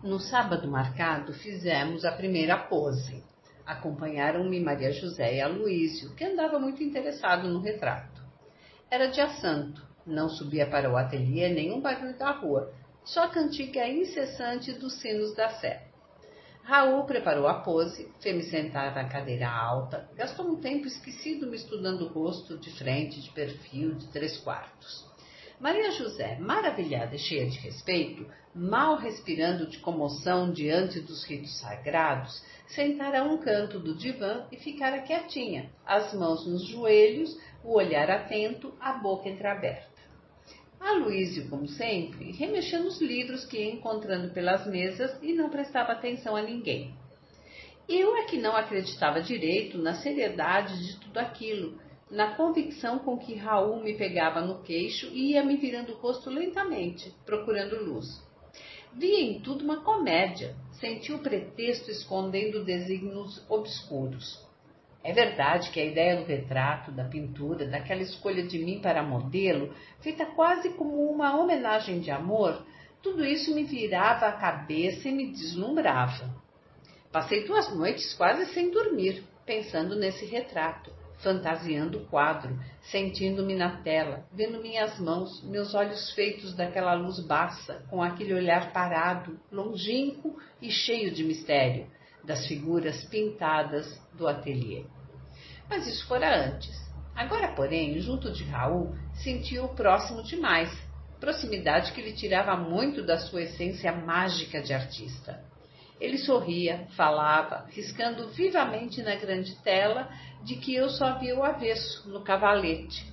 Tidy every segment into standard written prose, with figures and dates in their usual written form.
No sábado marcado, fizemos a primeira pose. Acompanharam-me Maria José e Aloísio, que andava muito interessado no retrato. Era dia santo, não subia para o ateliê nenhum barulho da rua, só a cantiga incessante dos sinos da sé. Raul preparou a pose, fez-me sentar na cadeira alta, gastou um tempo esquecido me estudando o rosto, de frente, de perfil, de 3/4. Maria José, maravilhada e cheia de respeito, mal respirando de comoção diante dos ritos sagrados, sentara a um canto do divã e ficara quietinha, as mãos nos joelhos, o olhar atento, a boca entreaberta. Aloísio, como sempre, remexia nos livros que ia encontrando pelas mesas e não prestava atenção a ninguém. Eu é que não acreditava direito na seriedade de tudo aquilo, na convicção com que Raul me pegava no queixo e ia me virando o rosto lentamente, procurando luz. Via em tudo uma comédia, sentia o pretexto escondendo desígnios obscuros. É verdade que a ideia do retrato, da pintura, daquela escolha de mim para modelo, feita quase como uma homenagem de amor, tudo isso me virava a cabeça e me deslumbrava. Passei 2 noites quase sem dormir, pensando nesse retrato, fantasiando o quadro, sentindo-me na tela, vendo minhas mãos, meus olhos feitos daquela luz baça, com aquele olhar parado, longínquo e cheio de mistério, das figuras pintadas do ateliê. Mas isso fora antes. Agora, porém, junto de Raul, sentia-o próximo demais, proximidade que lhe tirava muito da sua essência mágica de artista. Ele sorria, falava, riscando vivamente na grande tela de que eu só via o avesso, no cavalete.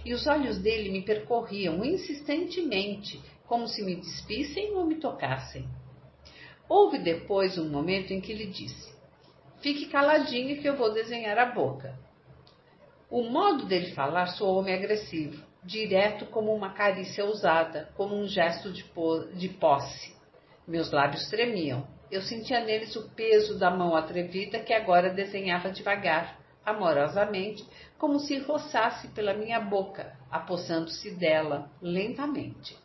E os olhos dele me percorriam insistentemente, como se me despissem ou me tocassem. Houve depois um momento em que lhe disse: "Fique caladinho que eu vou desenhar a boca." O modo dele falar soou-me agressivo, direto como uma carícia ousada, como um gesto de posse. Meus lábios tremiam. Eu sentia neles o peso da mão atrevida que agora desenhava devagar, amorosamente, como se roçasse pela minha boca, apossando-se dela, lentamente.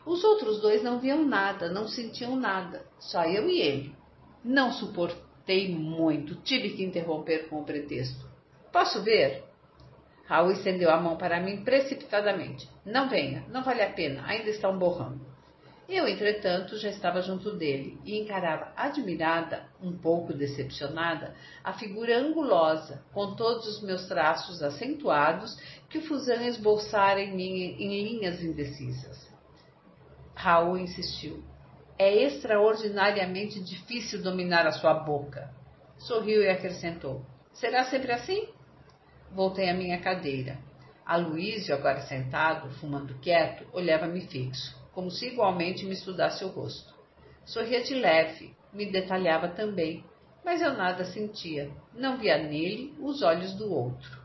Os outros 2 não viam nada, não sentiam nada, só eu e ele. Não suportei muito, tive que interromper com o pretexto: "Posso ver?" Raul estendeu a mão para mim precipitadamente. "Não venha, não vale a pena, ainda está um borrão." Eu, entretanto, já estava junto dele e encarava admirada, um pouco decepcionada, a figura angulosa, com todos os meus traços acentuados que o Fusain esboçara em mim em linhas indecisas. Raul insistiu: "É extraordinariamente difícil dominar a sua boca." Sorriu e acrescentou: "Será sempre assim?" Voltei à minha cadeira. Aloísio, agora sentado, fumando quieto, olhava-me fixo, como se igualmente me estudasse o rosto. Sorria de leve, me detalhava também, mas eu nada sentia, não via nele os olhos do outro.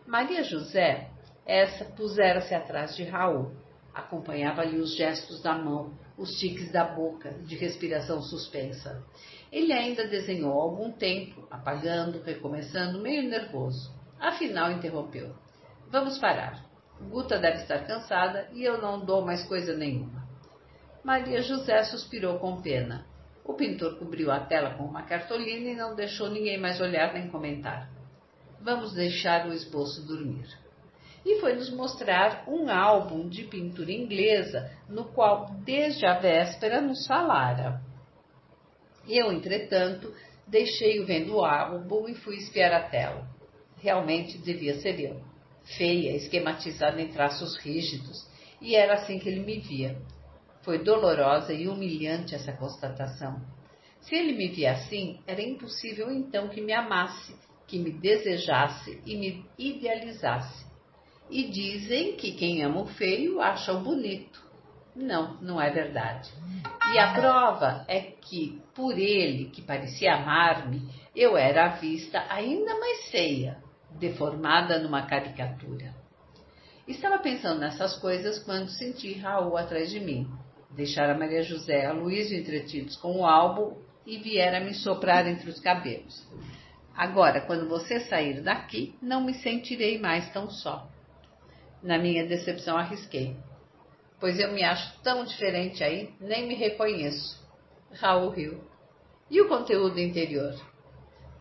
Maria José, essa, pusera-se atrás de Raul. Acompanhava-lhe os gestos da mão, os tiques da boca, de respiração suspensa. Ele ainda desenhou algum tempo, apagando, recomeçando, meio nervoso. Afinal, interrompeu: "Vamos parar. Guta deve estar cansada e eu não dou mais coisa nenhuma." Maria José suspirou com pena. O pintor cobriu a tela com uma cartolina e não deixou ninguém mais olhar nem comentar. "Vamos deixar o esboço dormir." E foi nos mostrar um álbum de pintura inglesa, no qual, desde a véspera, nos falara. Eu, entretanto, deixei-o vendo o álbum e fui espiar a tela. Realmente devia ser eu, feia, esquematizada em traços rígidos, e era assim que ele me via. Foi dolorosa e humilhante essa constatação. Se ele me via assim, era impossível então que me amasse, que me desejasse e me idealizasse. E dizem que quem ama o feio acha o bonito. Não, não é verdade. E a prova é que, por ele, que parecia amar-me, eu era à vista ainda mais feia, deformada numa caricatura. Estava pensando nessas coisas quando senti Raul atrás de mim. Deixara Maria José e Aloísio entretidos com o álbum e viera me soprar entre os cabelos. "Agora, quando você sair daqui, não me sentirei mais tão só." Na minha decepção arrisquei: "Pois eu me acho tão diferente aí, nem me reconheço." Raul riu. E o conteúdo interior?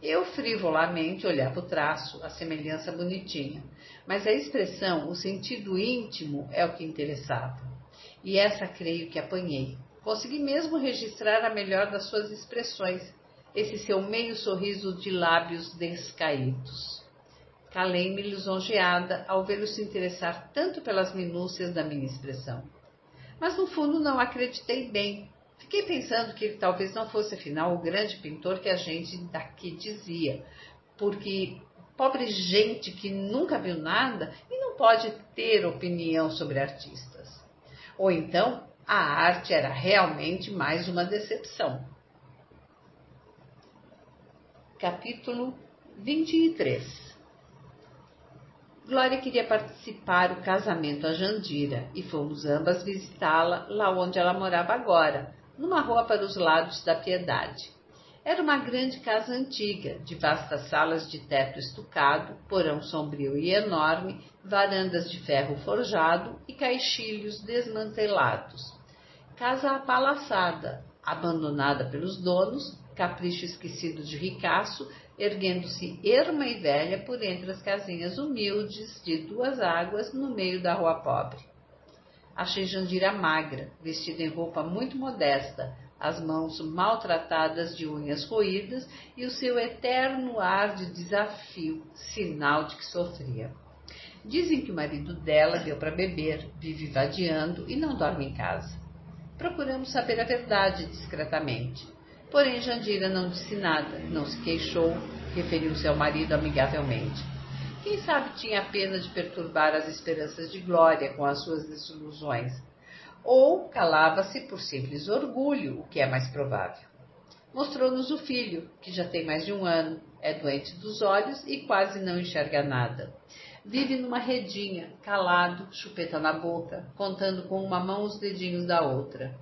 Eu frivolamente olhava o traço, a semelhança bonitinha, mas a expressão, o sentido íntimo é o que interessava. E essa creio que apanhei. Consegui mesmo registrar a melhor das suas expressões, esse seu meio sorriso de lábios descaídos. Calei-me lisonjeada ao vê-lo se interessar tanto pelas minúcias da minha expressão. Mas no fundo não acreditei bem. Fiquei pensando que ele talvez não fosse afinal o grande pintor que a gente daqui dizia, porque pobre gente que nunca viu nada e não pode ter opinião sobre artistas. Ou então a arte era realmente mais uma decepção. Capítulo 23. Glória queria participar do casamento a Jandira e fomos ambas visitá-la lá onde ela morava agora, numa rua para os lados da Piedade. Era uma grande casa antiga, de vastas salas de teto estucado, porão sombrio e enorme, varandas de ferro forjado e caixilhos desmantelados. Casa apalaçada, abandonada pelos donos, capricho esquecido de ricaço, erguendo-se erma e velha por entre as casinhas humildes de duas águas no meio da rua pobre. Achei Jandira magra, vestida em roupa muito modesta, as mãos maltratadas de unhas roídas e o seu eterno ar de desafio, sinal de que sofria. Dizem que o marido dela deu para beber, vive vadiando e não dorme em casa. Procuramos saber a verdade discretamente. Porém, Jandira não disse nada, não se queixou, referiu-se ao marido amigavelmente. Quem sabe tinha pena de perturbar as esperanças de Glória com as suas desilusões. Ou calava-se por simples orgulho, o que é mais provável. Mostrou-nos o filho, que já tem mais de 1 ano, é doente dos olhos e quase não enxerga nada. Vive numa redinha, calado, chupeta na boca, contando com uma mão os dedinhos da outra.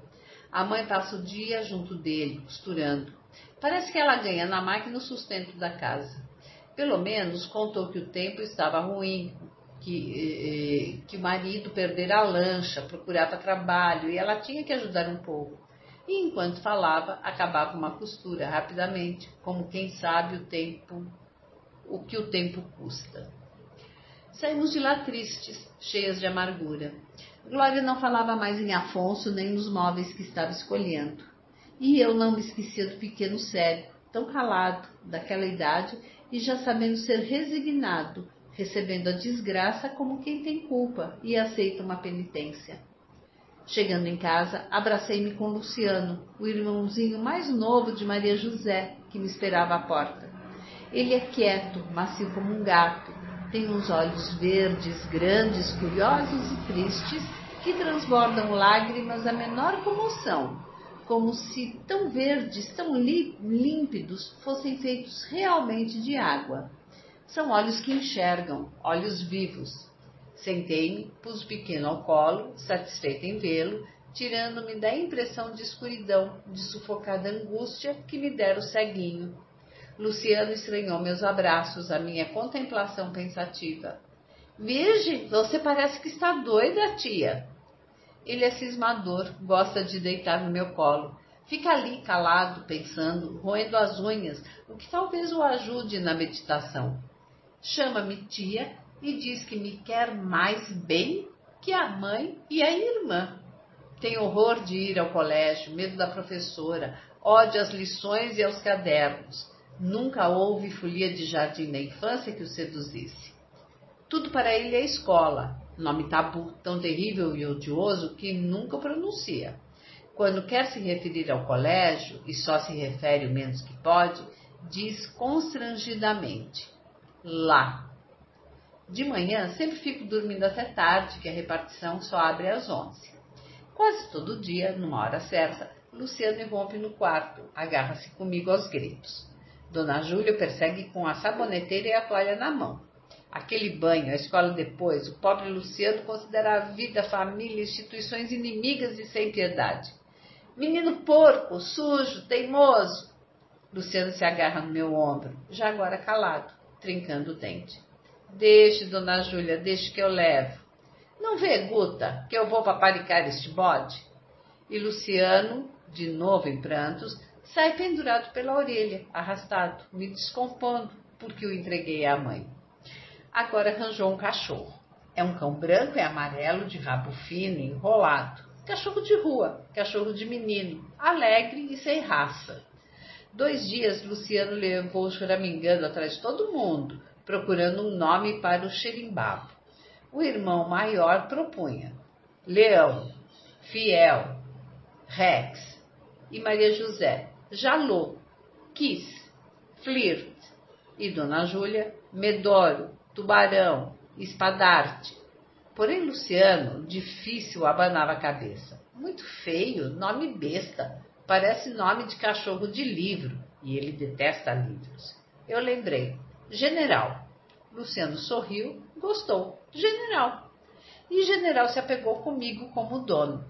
A mãe passa o dia junto dele, costurando. Parece que ela ganha na máquina o sustento da casa. Pelo menos contou que o tempo estava ruim, que o marido perdera a lancha, procurava trabalho e ela tinha que ajudar um pouco. E enquanto falava, acabava uma costura rapidamente, como quem sabe o que o tempo custa. Saímos de lá tristes, cheias de amargura. Glória não falava mais em Afonso nem nos móveis que estava escolhendo. E eu não me esquecia do pequeno cego, tão calado, daquela idade, e já sabendo ser resignado, recebendo a desgraça como quem tem culpa e aceita uma penitência. Chegando em casa, abracei-me com Luciano, o irmãozinho mais novo de Maria José, que me esperava à porta. Ele é quieto, macio como um gato, tem uns olhos verdes, grandes, curiosos e tristes, que transbordam lágrimas à menor comoção, como se tão verdes, tão límpidos, fossem feitos realmente de água. São olhos que enxergam, olhos vivos. Sentei-me, pus o pequeno ao colo, satisfeita em vê-lo, tirando-me da impressão de escuridão, de sufocada angústia que me dera o ceguinho. Luciano estranhou meus abraços, a minha contemplação pensativa. Virgem, você parece que está doida, tia. Ele é cismador, gosta de deitar no meu colo. Fica ali calado, pensando, roendo as unhas, o que talvez o ajude na meditação. Chama-me tia e diz que me quer mais bem que a mãe e a irmã. Tem horror de ir ao colégio, medo da professora, ódio às lições e aos cadernos. Nunca houve folia de jardim na infância que o seduzisse. Tudo para ele é escola, nome tabu, tão terrível e odioso que nunca pronuncia. Quando quer se referir ao colégio, e só se refere o menos que pode, diz constrangidamente, lá. De manhã sempre fico dormindo até tarde, que a repartição só abre às 11. Quase todo dia, numa hora certa, Luciano irrompe no quarto, agarra-se comigo aos gritos. Dona Júlia persegue com a saboneteira e a toalha na mão. Aquele banho, a escola depois, o pobre Luciano considera a vida, a família, instituições inimigas e sem piedade. Menino porco, sujo, teimoso. Luciano se agarra no meu ombro, já agora calado, trincando o dente. Deixe, Dona Júlia, deixe que eu levo. Não vê, Guta, que eu vou paparicar este bode? E Luciano, de novo em prantos, sai pendurado pela orelha, arrastado, me descompondo, porque o entreguei à mãe. Agora arranjou um cachorro. É um cão branco e amarelo, de rabo fino e enrolado. Cachorro de rua, cachorro de menino, alegre e sem raça. 2 dias, Luciano levou choramingando atrás de todo mundo, procurando um nome para o xerimbabo. O irmão maior propunha Leão, Fiel, Rex e Maria José, Jalô, Kiss, Flirt e Dona Júlia, Medoro, Tubarão, Espadarte. Porém, Luciano, difícil, abanava a cabeça. Muito feio, nome besta, parece nome de cachorro de livro, e ele detesta livros. Eu lembrei, General. Luciano sorriu, gostou, General. E General se apegou comigo como dono.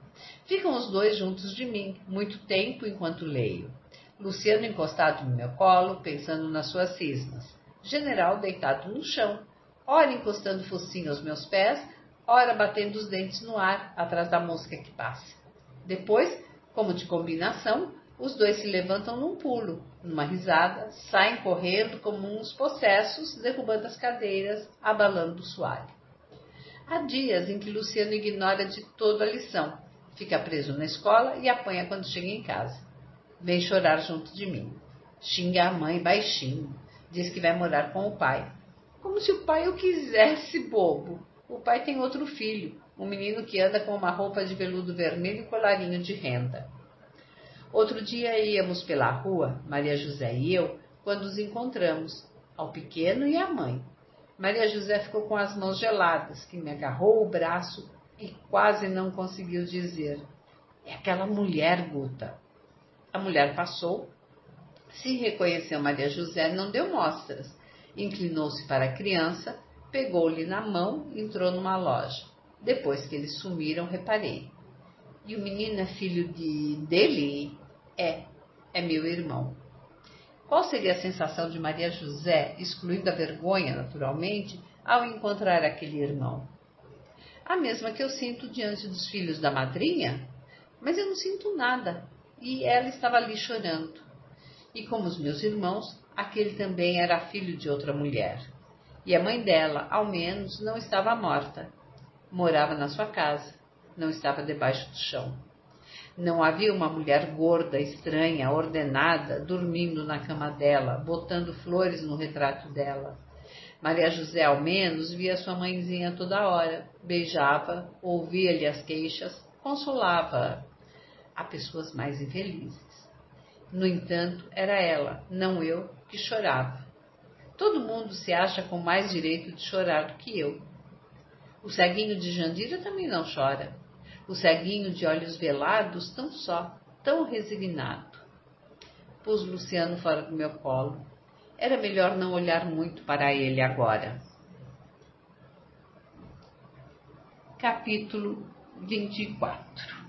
Ficam os dois juntos de mim, muito tempo enquanto leio. Luciano encostado no meu colo, pensando nas suas cismas. General deitado no chão, ora encostando o focinho aos meus pés, ora batendo os dentes no ar, atrás da mosca que passa. Depois, como de combinação, os dois se levantam num pulo, numa risada, saem correndo como uns possessos, derrubando as cadeiras, abalando o soalho. Há dias em que Luciano ignora de todo a lição, fica preso na escola e apanha quando chega em casa. Vem chorar junto de mim. Xinga a mãe baixinho, diz que vai morar com o pai. Como se o pai o quisesse, bobo. O pai tem outro filho, um menino que anda com uma roupa de veludo vermelho e colarinho de renda. Outro dia íamos pela rua, Maria José e eu, quando os encontramos, ao pequeno e à mãe. Maria José ficou com as mãos geladas, que me agarrou o braço e quase não conseguiu dizer: é aquela mulher, Guta. A mulher passou, se reconheceu Maria José, não deu mostras. Inclinou-se para a criança, pegou-lhe na mão e entrou numa loja. Depois que eles sumiram, reparei. E o menino é filho dele? É meu irmão. Qual seria a sensação de Maria José, excluindo a vergonha, naturalmente, ao encontrar aquele irmão? A mesma que eu sinto diante dos filhos da madrinha? Mas eu não sinto nada. E ela estava ali chorando. E como os meus irmãos, aquele também era filho de outra mulher. E a mãe dela, ao menos, não estava morta. Morava na sua casa, não estava debaixo do chão. Não havia uma mulher gorda, estranha, ordenada, dormindo na cama dela, botando flores no retrato dela. Maria José, ao menos, via sua mãezinha toda hora, beijava, ouvia-lhe as queixas, consolava-a. Há pessoas mais infelizes. No entanto, era ela, não eu, que chorava. Todo mundo se acha com mais direito de chorar do que eu. O ceguinho de Jandira também não chora. O ceguinho de olhos velados tão só, tão resignado. Pus Luciano fora do meu colo. Era melhor não olhar muito para ele agora. Capítulo 24.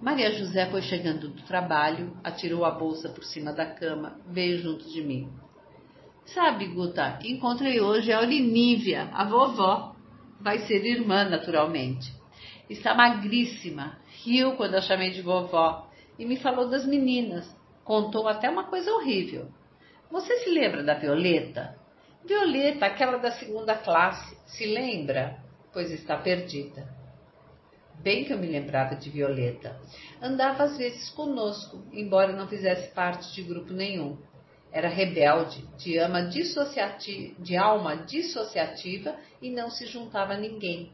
Maria José foi chegando do trabalho, atirou a bolsa por cima da cama, veio junto de mim. Sabe, Guta, encontrei hoje a Aurinívia, a vovó. Vai ser irmã, naturalmente. Está magríssima, riu quando a chamei de vovó e me falou das meninas. Contou até uma coisa horrível. Você se lembra da Violeta? Violeta, aquela da 2ª classe, se lembra? Pois está perdida. Bem que eu me lembrava de Violeta. Andava às vezes conosco, embora não fizesse parte de grupo nenhum. Era rebelde, de alma dissociativa e não se juntava a ninguém.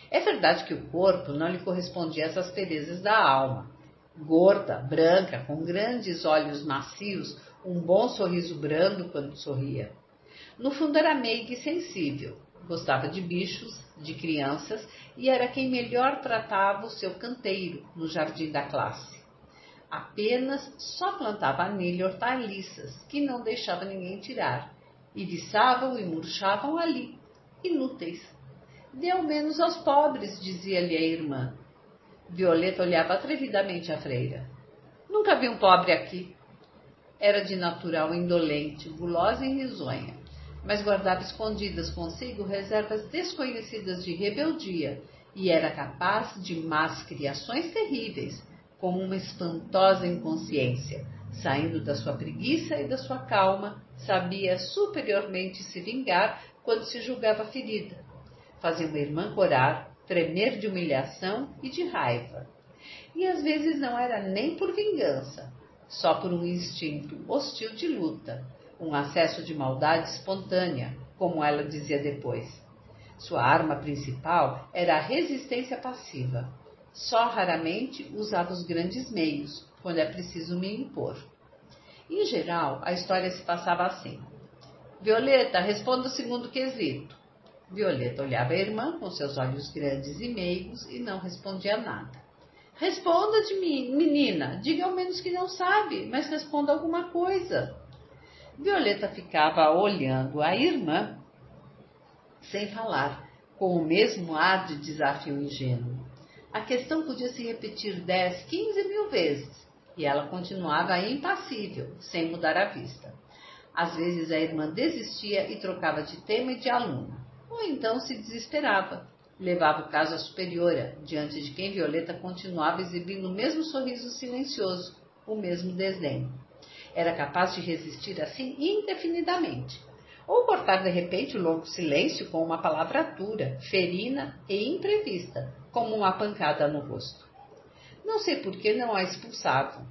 É verdade que o corpo não lhe correspondia às asperezas da alma. Gorda, branca, com grandes olhos macios, um bom sorriso brando quando sorria. No fundo era meiga e sensível. Gostava de bichos, de crianças e era quem melhor tratava o seu canteiro no jardim da classe. Apenas só plantava nele hortaliças que não deixava ninguém tirar e viçavam e murchavam ali, inúteis. Dê ao menos aos pobres, dizia-lhe a irmã. Violeta olhava atrevidamente a freira. Nunca vi um pobre aqui. Era de natural indolente, gulosa e risonha, mas guardava escondidas consigo reservas desconhecidas de rebeldia e era capaz de más criações terríveis, como uma espantosa inconsciência. Saindo da sua preguiça e da sua calma, sabia superiormente se vingar quando se julgava ferida. Fazia uma irmã corar, tremer de humilhação e de raiva. E às vezes não era nem por vingança, só por um instinto hostil de luta, um acesso de maldade espontânea, como ela dizia depois. Sua arma principal era a resistência passiva. Só raramente usava os grandes meios, quando é preciso me impor. Em geral, a história se passava assim. Violeta, responda o segundo quesito. Violeta olhava a irmã com seus olhos grandes e meigos e não respondia nada. Responda de mim, menina, diga ao menos que não sabe, mas responda alguma coisa. Violeta ficava olhando a irmã sem falar, com o mesmo ar de desafio ingênuo. A questão podia se repetir 10, 15 mil vezes, e ela continuava impassível, sem mudar a vista. Às vezes a irmã desistia e trocava de tema e de aluna, ou então se desesperava. Levava o caso à superiora, diante de quem Violeta continuava exibindo o mesmo sorriso silencioso, o mesmo desdém. Era capaz de resistir assim indefinidamente, ou cortar de repente o longo silêncio com uma palavra dura, ferina e imprevista, como uma pancada no rosto. Não sei por que não a expulsavam,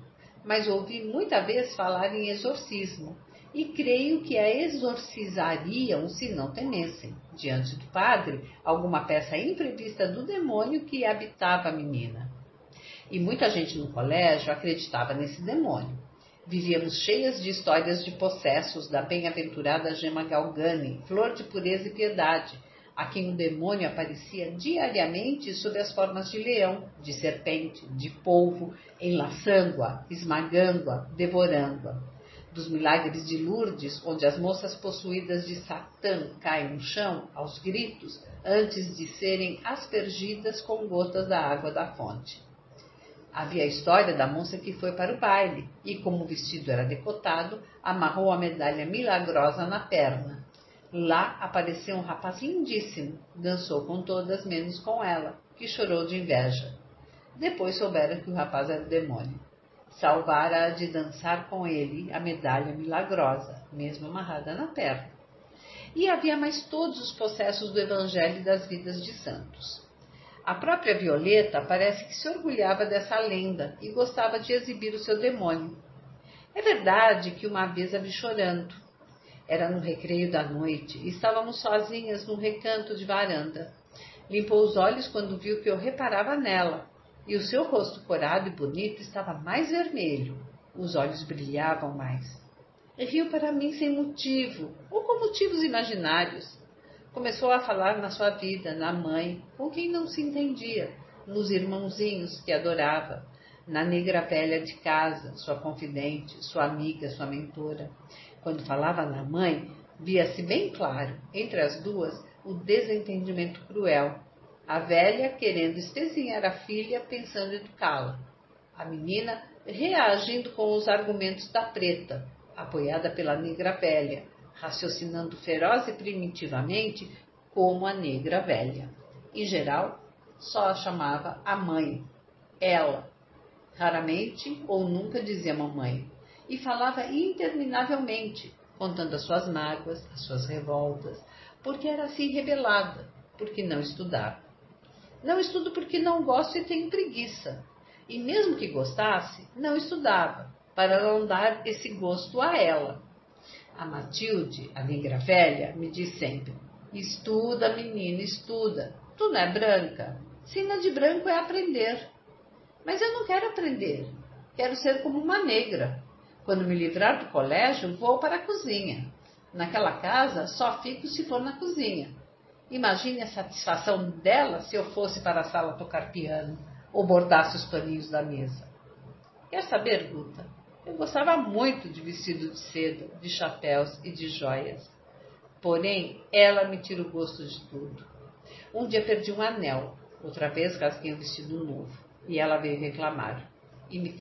mas ouvi muita vez falar em exorcismo, e creio que a exorcizariam se não temessem, diante do padre, alguma peça imprevista do demônio que habitava a menina. E muita gente no colégio acreditava nesse demônio. Vivíamos cheias de histórias de possessos da bem-aventurada Gemma Galgani, flor de pureza e piedade, a quem o demônio aparecia diariamente sob as formas de leão, de serpente, de polvo, enlaçando-a, esmagando-a, devorando-a. Dos milagres de Lourdes, onde as moças possuídas de Satã caem no chão, aos gritos, antes de serem aspergidas com gotas da água da fonte. Havia a história da moça que foi para o baile e, como o vestido era decotado, amarrou a medalha milagrosa na perna. Lá apareceu um rapaz lindíssimo, dançou com todas menos com ela, que chorou de inveja. Depois souberam que o rapaz era o demônio. Salvara-a de dançar com ele a medalha milagrosa, mesmo amarrada na perna. E havia mais todos os processos do Evangelho e das vidas de santos. A própria Violeta parece que se orgulhava dessa lenda e gostava de exibir o seu demônio. É verdade que uma vez a vi chorando. Era no recreio da noite e estávamos sozinhas num recanto de varanda. Limpou os olhos quando viu que eu reparava nela, e o seu rosto corado e bonito estava mais vermelho. Os olhos brilhavam mais. Riu para mim sem motivo, ou com motivos imaginários. Começou a falar na sua vida, na mãe, com quem não se entendia, nos irmãozinhos que adorava, na negra velha de casa, sua confidente, sua amiga, sua mentora. Quando falava na mãe, via-se bem claro, entre as duas, o desentendimento cruel. A velha querendo espezinhar a filha, pensando em educá-la. A menina reagindo com os argumentos da preta, apoiada pela negra velha, raciocinando feroz e primitivamente como a negra velha. Em geral, só a chamava a mãe, ela. Raramente ou nunca dizia mamãe, e falava interminavelmente, contando as suas mágoas, as suas revoltas, porque era assim rebelada, porque não estudava. Não estudo porque não gosto e tenho preguiça. E mesmo que gostasse, não estudava, para não dar esse gosto a ela. A Matilde, a negra velha, me diz sempre: estuda, menina, estuda. Tu não é branca? Sina de branco é aprender. Mas eu não quero aprender. Quero ser como uma negra. Quando me livrar do colégio, vou para a cozinha. Naquela casa, só fico se for na cozinha. Imagine a satisfação dela se eu fosse para a sala tocar piano ou bordasse os paninhos da mesa. Quer saber, Guta? Eu gostava muito de vestido de seda, de chapéus e de joias. Porém, ela me tira o gosto de tudo. Um dia perdi um anel, outra vez rasguei um vestido novo, e ela veio reclamar. E me